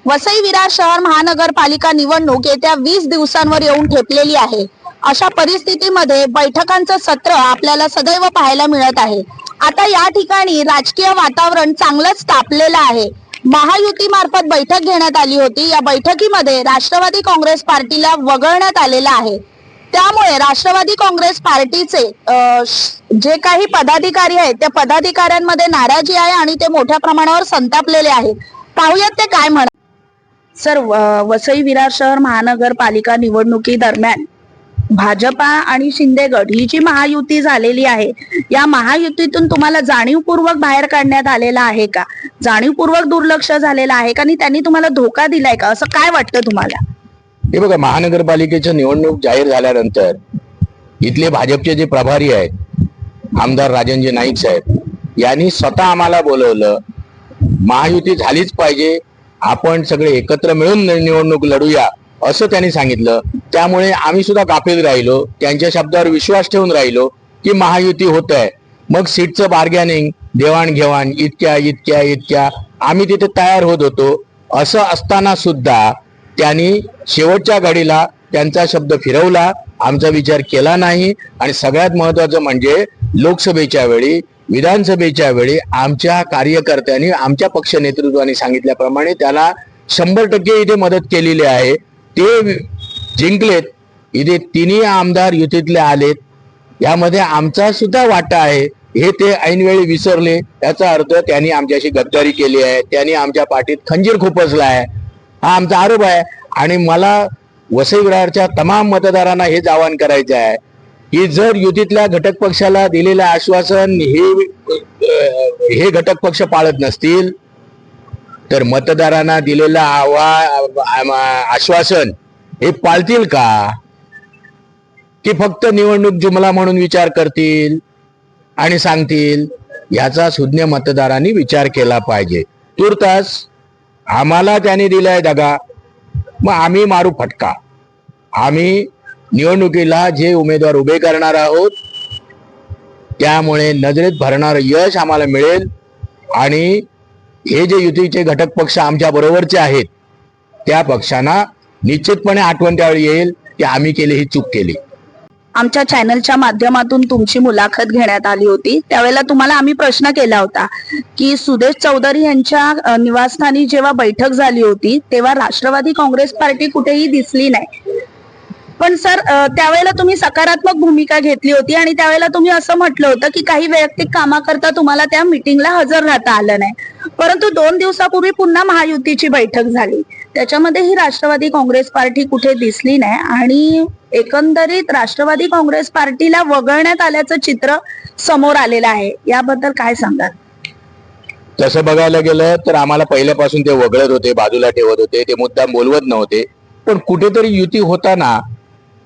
वसई विरार शहर महानगरपालिका निवडणूक येत्या 20 दिवसांवर येऊन ठेपलेली आहे। अशा परिस्थितीमध्ये बैठकांचं सत्र आपल्याला सदैव पाहायला मिळत आहे। आता या ठिकाणी राजकीय वातावरण चांगलंच तापलेलं आहे। महायुती मार्फत बैठक घेण्यात आली होती। या बैठकीमध्ये राष्ट्रवादी काँग्रेस पार्टीला वगळण्यात आलेलं आहे। त्यामुळे राष्ट्रवादी काँग्रेस पार्टीचे जे काही पदाधिकारी आहेत त्या पदाधिकाऱ्यांमध्ये नाराजी आहे आणि ते मोठ्या प्रमाणावर संतापलेले आहेत। पाहूयात ते काय म्हणतात। सर, वसई विरार शहर महानगरपालिका निवडणुकी दरम्यान भाजपा आणि शिंदे गट ही जी महायुती झालेली आहे, या महायुतीतून तुम्हाला जाणीवपूर्वक बाहेर काढण्यात आलेला आहे का? जाणीवपूर्वक दुर्लक्ष झालेलं आहे का? आणि त्यांनी तुम्हाला धोका दिलाय का? असं काय वाटतं तुम्हाला? हे बघा, महानगरपालिकेची निवडणूक जाहीर झाल्यानंतर इथले भाजपचे जे प्रभारी आहेत, आमदार राजनजी नाईक साहेब यांनी स्वतः आम्हाला बोलवलं। महायुती झालीच पाहिजे, आपण सगळे एकत्र मिळून निवडणूक लढूया असं त्यांनी सांगितलं। त्यामुळे आम्ही सुद्धा गाफील राहिलो, त्यांच्या शब्दावर विश्वास ठेवून राहिलो की महायुती होत आहे। मग सीटचं बार्गेनिंग, देवाणघेवाण इतक्या आम्ही तिथे तयार होत होतो। असं असताना सुद्धा त्यांनी शेवटच्या घडीला त्यांचा शब्द फिरवला, आमचा विचार केला नाही। आणि सगळ्यात महत्वाचं म्हणजे लोकसभेच्या वेळी, विधानसभेच्या वेळी आमच्या कार्यकर्त्यांनी, आमच्या पक्ष नेतृत्वाने सांगितल्याप्रमाणे त्याला 100% इथे मदत केलेली आहे। ते जिंकलेत, इथे तिन्ही आमदार युतीतले आलेत, यामध्ये आमचा सुद्धा वाटा आहे। हे ते ऐनवेळी विसरले, याचा अर्थ त्यांनी आमच्याशी गद्दारी केली आहे, त्यांनी आमच्या पाठीत खंजीर खुपसला आहे, हा आमचा आरोप आहे। आणि मला वसई विरारच्या तमाम मतदारांना हेच आवाहन करायचं आहे की जर युतीतल्या घटक पक्षाला दिलेलं आश्वासन हे घटक पक्ष पाळत नसतील तर मतदारांना दिलेलं आश्वासन हे पाळतील का? की फक्त निवडणूक जुमला म्हणून विचार करतील आणि सांगतील? याचा सुज्ञ मतदारांनी विचार केला पाहिजे। तुर्तास आम्हाला त्यांनी दिलाय दगा, मग आम्ही मारू फटका। आम्ही निवडणुकीला जे उमेदवार उभे करणार आहोत त्यामुळे नजरेत भरणार यश आम्हाला मिळेल। आणि हे जे युतीचे घटक पक्ष आमच्या बरोबरचे आहेत त्या पक्षांना निश्चितपणे आठवण त्यावेळी येईल की आम्ही केली ही चूक केली। आमच्या चॅनलच्या माध्यमातून तुमची मुलाखत घेण्यात आली होती, त्यावेळेला तुम्हाला आम्ही प्रश्न केला होता की सुदेश चौधरी यांच्या निवासस्थानी जेव्हा बैठक झाली होती तेव्हा राष्ट्रवादी काँग्रेस पार्टी कुठेही दिसली नाही। पण सर, त्यावेळेला तुम्ही सकारात्मक भूमिका घेतली होती आणि त्यावेळेला तुम्ही असं म्हटलं होतं की काही वैयक्तिक कामाकरता तुम्हाला त्या मीटिंगला हजर राहता आलं नाही। परंतु 2 दिवसापूर्वी पुन्हा महायुतीची बैठक झाली, त्याच्यामध्ये ही राष्ट्रवादी काँग्रेस पार्टी कुठे दिसली नाही आणि एकंदरीत राष्ट्रवादी काँग्रेस पार्टीला वगळण्यात आल्याचं चित्र समोर आलेलं आहे। याबद्दल काय सांगाल? तसं बघायला गेलं तर आम्हाला पहिल्यापासून ते वगळत होते, बाजूला ठेवत होते, ते मुद्दाम बोलवत नव्हते। पण कुठेतरी युती होताना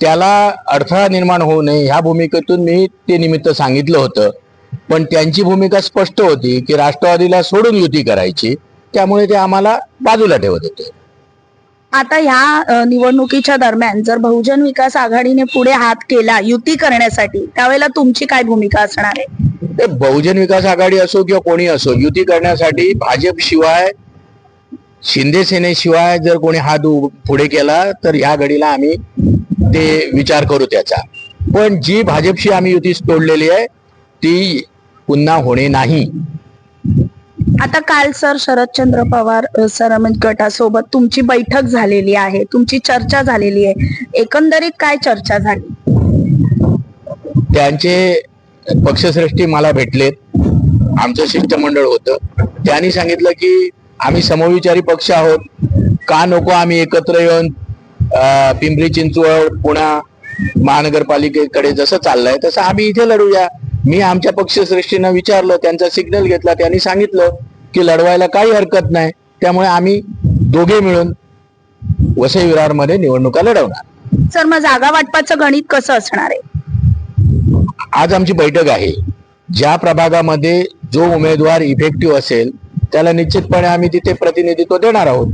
त्याला अडथळा निर्माण होऊ नये ह्या भूमिकेतून मी ते निमित्त सांगितलं होतं। पण त्यांची भूमिका स्पष्ट होती की राष्ट्रवादीला सोडून युती करायची, त्यामुळे ते आम्हाला बाजूला ठेवत होते। आता ह्या निवडणुकीच्या दरम्यान जर बहुजन विकास आघाडीने पुढे हात केला युती करण्यासाठी, त्यावेळेला तुमची काय भूमिका असणार आहे? ते बहुजन विकास आघाडी असो किंवा कोणी असो, युती करण्यासाठी भाजप शिवाय, शिंदे सेनेशिवाय जर कोणी हात पुढे केला तर ह्या घडीला आम्ही ते विचार करू त्याचा। पण जी भाजपशी आम्ही युती तोडलेली आहे ती पुन्हा होणे नाही। आता काल सर शरदचंद्र पवार सर गटासोबत तुमची बैठक झालेली आहे, तुमची चर्चा झालेली आहे, एकंदरीत काय चर्चा झाली? त्यांचे पक्षश्रेष्ठी मला भेटलेत, आमचं शिष्टमंडळ होतं। त्यांनी सांगितलं की आम्ही समविचारी पक्ष आहोत, का नको आम्ही एकत्र येऊन पिंपरी चिंचवड, पुणा महानगरपालिकेकडे जसं चाललंय तसं आम्ही इथे लढूया। मी आमच्या पक्षश्रेष्ठींना विचारलं, त्यांचा सिग्नल घेतला, त्यांनी सांगितलं की लढवायला काही हरकत नाही, त्यामुळे आम्ही दोघे मिळून वसई विरार मध्ये निवडणुका लढवणार। सर, मग जागा वाटपाचं गणित कसं असणार आहे? आज आमची बैठक आहे, ज्या प्रभागामध्ये जो उमेदवार इफेक्टिव्ह असेल त्याला निश्चितपणे आम्ही तिथे प्रतिनिधित्व देणार आहोत।